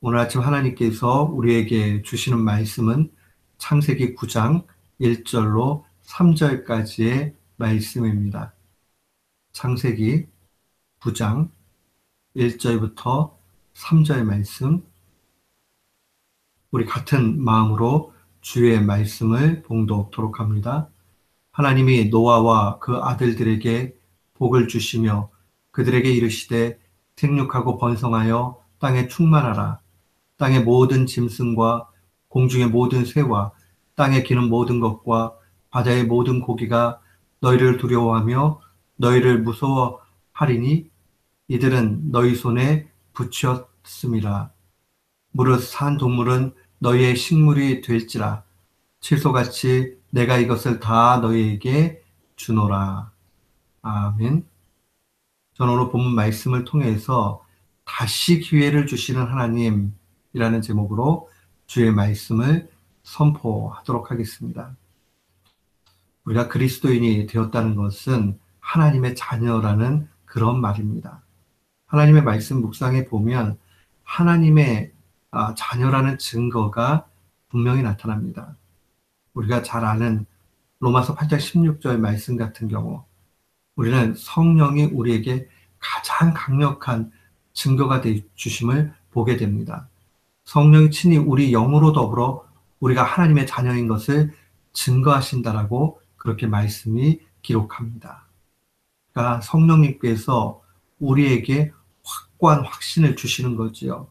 오늘 아침 하나님께서 우리에게 주시는 말씀은 창세기 9장 1절로 3절까지의 말씀입니다. 창세기 9장 1절부터 3절 말씀, 우리 같은 마음으로 주의 말씀을 봉독토록 합니다. 하나님이 노아와 그 아들들에게 복을 주시며 그들에게 이르시되 생육하고 번성하여 땅에 충만하라. 땅의 모든 짐승과 공중의 모든 새와 땅에 기는 모든 것과 바다의 모든 고기가 너희를 두려워하며 너희를 무서워하리니 이들은 너희 손에 붙였음이라. 무릇 산 동물은 너희의 식물이 될지라. 채소같이 내가 이것을 다 너희에게 주노라. 아멘. 저는 오늘 본문 말씀을 통해서 다시 기회를 주시는 하나님이라는 제목으로 주의 말씀을 선포하도록 하겠습니다. 우리가 그리스도인이 되었다는 것은 하나님의 자녀라는 그런 말입니다. 하나님의 말씀 묵상해 보면 하나님의 자녀라는 증거가 분명히 나타납니다. 우리가 잘 아는 로마서 8장 16절 말씀 같은 경우 우리는 성령이 우리에게 가장 강력한 증거가 되어 주심을 보게 됩니다. 성령이 친히 우리 영으로 더불어 우리가 하나님의 자녀인 것을 증거하신다라고 그렇게 말씀이 기록합니다. 그러니까 성령님께서 우리에게 확고한 확신을 주시는 거지요.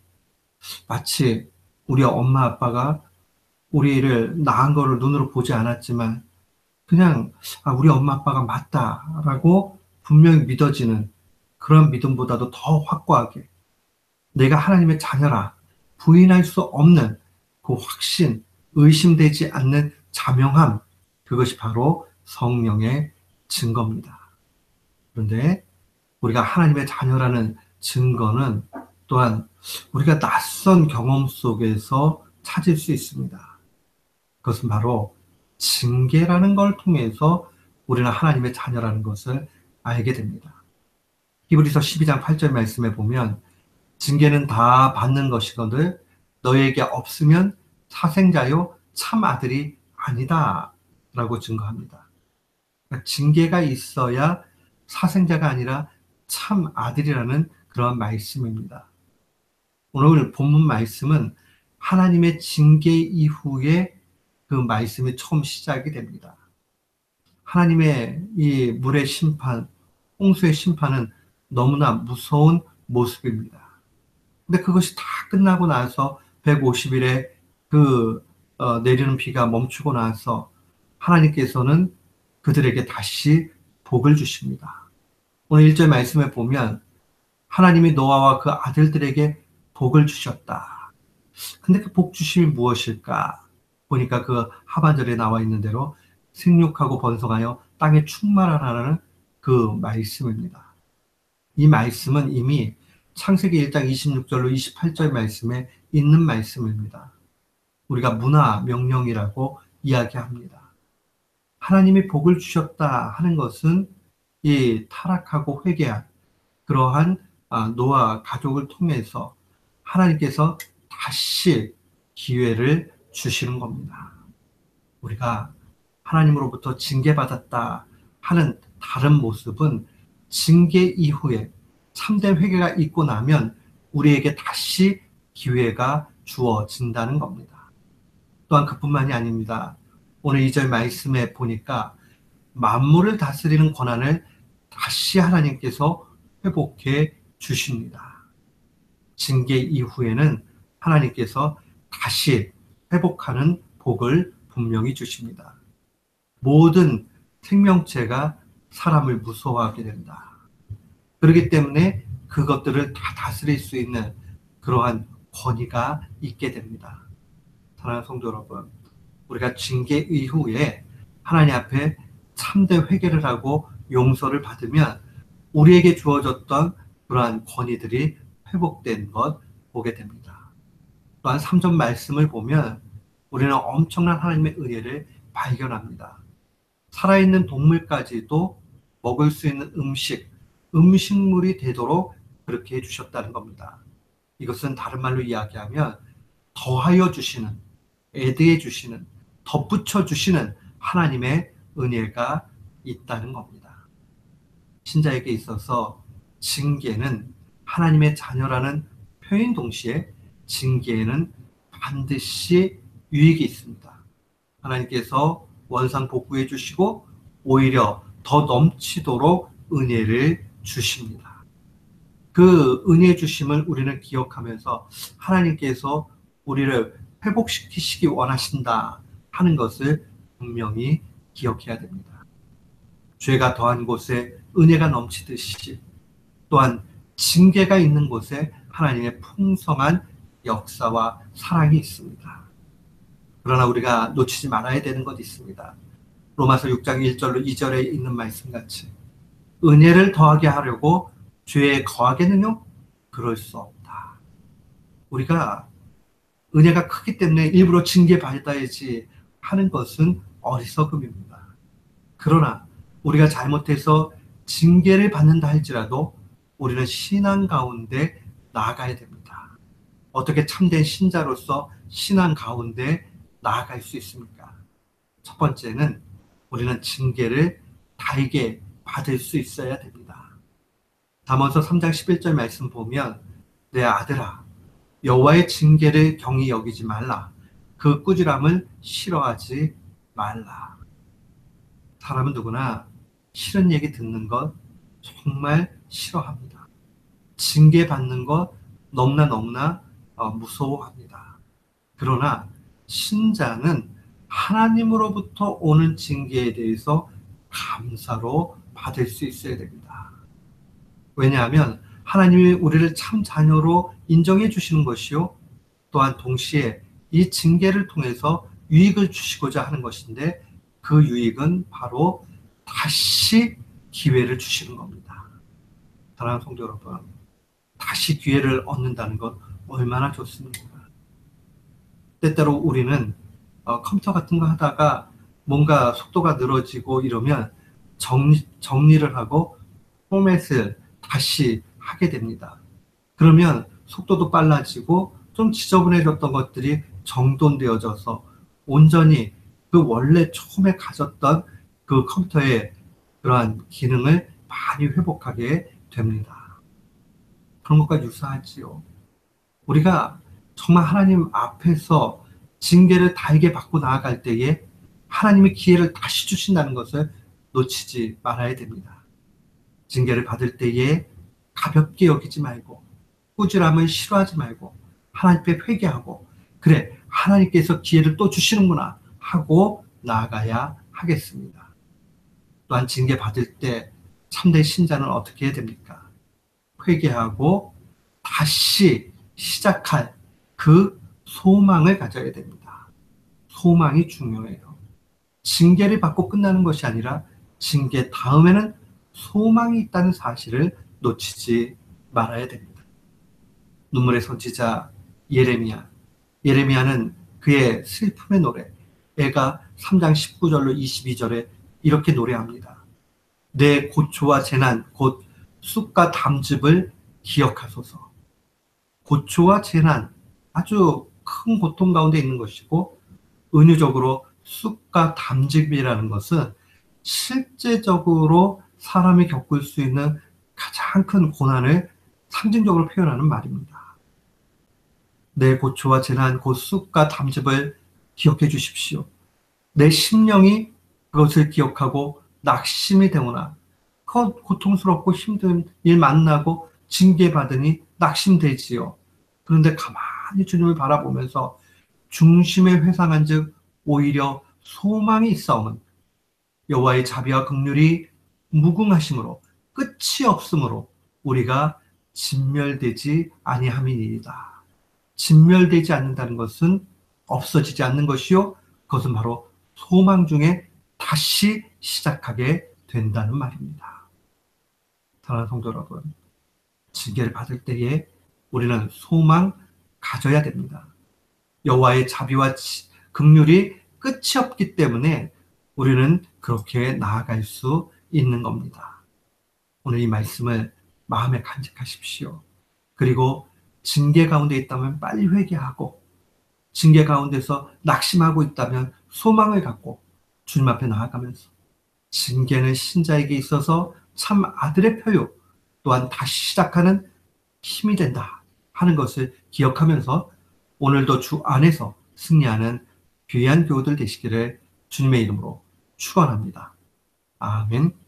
마치 우리 엄마 아빠가 우리를 낳은 거를 눈으로 보지 않았지만 그냥 우리 엄마 아빠가 맞다라고 분명히 믿어지는 그런 믿음보다도 더 확고하게 내가 하나님의 자녀라 부인할 수 없는 그 확신, 의심되지 않는 자명함, 그것이 바로 성령의 증거입니다. 그런데 우리가 하나님의 자녀라는 증거는 또한 우리가 낯선 경험 속에서 찾을 수 있습니다. 그것은 바로 징계라는 걸 통해서 우리는 하나님의 자녀라는 것을 알게 됩니다. 히브리서 12장 8절 말씀에 보면 징계는 다 받는 것이거늘 너에게 없으면 사생자요 참 아들이 아니다 라고 증거합니다. 그러니까 징계가 있어야 사생자가 아니라 참 아들이라는 그런 말씀입니다. 오늘 본문 말씀은 하나님의 징계 이후에 그 말씀이 처음 시작이 됩니다. 하나님의 이 물의 심판, 홍수의 심판은 너무나 무서운 모습입니다. 근데 그것이 다 끝나고 나서 150일에 내리는 비가 멈추고 나서 하나님께서는 그들에게 다시 복을 주십니다. 오늘 1절 말씀에 보면 하나님이 노아와 그 아들들에게 복을 주셨다. 근데 그 복 주심이 무엇일까? 보니까 그 하반절에 나와 있는 대로 생육하고 번성하여 땅에 충만하라는 그 말씀입니다. 이 말씀은 이미 창세기 1장 26절로 28절 말씀에 있는 말씀입니다. 우리가 문화 명령이라고 이야기합니다. 하나님이 복을 주셨다 하는 것은 이 타락하고 회개한 그러한 노아 가족을 통해서 하나님께서 다시 기회를 주시는 겁니다. 우리가 하나님으로부터 징계받았다 하는 다른 모습은 징계 이후에 참된 회개가 있고 나면 우리에게 다시 기회가 주어진다는 겁니다. 또한 그뿐만이 아닙니다. 오늘 2절 말씀에 보니까 만물을 다스리는 권한을 다시 하나님께서 회복해 주십니다. 징계 이후에는 하나님께서 다시 회복하는 복을 분명히 주십니다. 모든 생명체가 사람을 무서워하게 된다. 그렇기 때문에 그것들을 다 다스릴 수 있는 그러한 권위가 있게 됩니다. 사랑하는 성도 여러분, 우리가 징계 이후에 하나님 앞에 참된 회개를 하고 용서를 받으면 우리에게 주어졌던 그러한 권위들이 회복된 것 보게 됩니다. 또한 3절 말씀을 보면 우리는 엄청난 하나님의 은혜를 발견합니다. 살아있는 동물까지도 먹을 수 있는 음식물이 되도록 그렇게 해주셨다는 겁니다. 이것은 다른 말로 이야기하면 더하여 주시는, 애드해 주시는, 덧붙여 주시는 하나님의 은혜가 있다는 겁니다. 신자에게 있어서 징계는 하나님의 자녀라는 표현 동시에 징계에는 반드시 유익이 있습니다. 하나님께서 원상복구해 주시고 오히려 더 넘치도록 은혜를 주십니다. 그 은혜 주심을 우리는 기억하면서 하나님께서 우리를 회복시키시기 원하신다 하는 것을 분명히 기억해야 됩니다. 죄가 더한 곳에 은혜가 넘치듯이 또한 징계가 있는 곳에 하나님의 풍성한 역사와 사랑이 있습니다. 그러나 우리가 놓치지 말아야 되는 것이 있습니다. 로마서 6장 1절로 2절에 있는 말씀같이 은혜를 더하게 하려고 죄에 거하겠느냐? 그럴 수 없다. 우리가 은혜가 크기 때문에 일부러 징계받아야지 하는 것은 어리석음입니다. 그러나 우리가 잘못해서 징계를 받는다 할지라도 우리는 신앙 가운데 나아가야 됩니다. 어떻게 참된 신자로서 신앙 가운데 나아갈 수 있습니까? 첫 번째는 우리는 징계를 달게 받을 수 있어야 됩니다. 잠언서 3장 11절 말씀 보면 내 아들아 여호와의 징계를 경히 여기지 말라. 그 꾸지람을 싫어하지 말라. 사람은 누구나 싫은 얘기 듣는 것 정말 싫어합니다. 징계받는 것 너무나 무서워합니다. 그러나 신자는 하나님으로부터 오는 징계에 대해서 감사로 받을 수 있어야 됩니다. 왜냐하면 하나님이 우리를 참 자녀로 인정해 주시는 것이요. 또한 동시에 이 징계를 통해서 유익을 주시고자 하는 것인데 그 유익은 바로 다시 기회를 주시는 겁니다. 사랑하는 성도 여러분, 다시 기회를 얻는다는 것 얼마나 좋습니까? 때때로 우리는 컴퓨터 같은 거 하다가 뭔가 속도가 늘어지고 이러면 정리를 하고 포맷을 다시 하게 됩니다. 그러면 속도도 빨라지고 좀 지저분해졌던 것들이 정돈되어져서 온전히 그 원래 처음에 가졌던 그 컴퓨터의 그러한 기능을 많이 회복하게 됩니다. 그런 것과 유사하지요. 우리가 정말 하나님 앞에서 징계를 달게 받고 나아갈 때에 하나님이 기회를 다시 주신다는 것을 놓치지 말아야 됩니다. 징계를 받을 때에 가볍게 여기지 말고 꾸지람을 싫어하지 말고 하나님 앞에 회개하고 그래 하나님께서 기회를 또 주시는구나 하고 나아가야 하겠습니다. 또한 징계 받을 때 참된 신자는 어떻게 해야 됩니까? 회개하고 다시 시작할 그 소망을 가져야 됩니다. 소망이 중요해요. 징계를 받고 끝나는 것이 아니라 징계 다음에는 소망이 있다는 사실을 놓치지 말아야 됩니다. 눈물의 선지자 예레미야는 그의 슬픔의 노래 애가 3장 19절로 22절에 이렇게 노래합니다. 내 고초와 재난 곧 쑥과 담즙을 기억하소서. 고초와 재난 아주 큰 고통 가운데 있는 것이고 은유적으로 쑥과 담즙이라는 것은 실제적으로 사람이 겪을 수 있는 가장 큰 고난을 상징적으로 표현하는 말입니다. 내 고초와 재난 곧 쑥과 담즙을 기억해 주십시오. 내 심령이 그것을 기억하고 낙심이 되거나 고통스럽고 힘든 일 만나고 징계받으니 낙심되지요. 그런데 가만히 주님을 바라보면서 중심에 회상한 즉 오히려 소망이 있사오는 여호와의 자비와 긍휼이 무궁하심으로 끝이 없으므로 우리가 진멸되지 아니함이니이다. 진멸되지 않는다는 것은 없어지지 않는 것이요. 그것은 바로 소망 중에 다시 시작하게 된다는 말입니다. 사랑하는 성도 여러분, 징계를 받을 때에 우리는 소망 가져야 됩니다. 여호와의 자비와 긍휼이 끝이 없기 때문에 우리는 그렇게 나아갈 수 있는 겁니다. 오늘 이 말씀을 마음에 간직하십시오. 그리고 징계 가운데 있다면 빨리 회개하고, 징계 가운데서 낙심하고 있다면 소망을 갖고 주님 앞에 나아가면서, 징계는 신자에게 있어서 참 아들의 표요, 또한 다시 시작하는 힘이 된다 하는 것을 기억하면서 오늘도 주 안에서 승리하는 귀한 교우들 되시기를 주님의 이름으로 축원합니다. 아멘.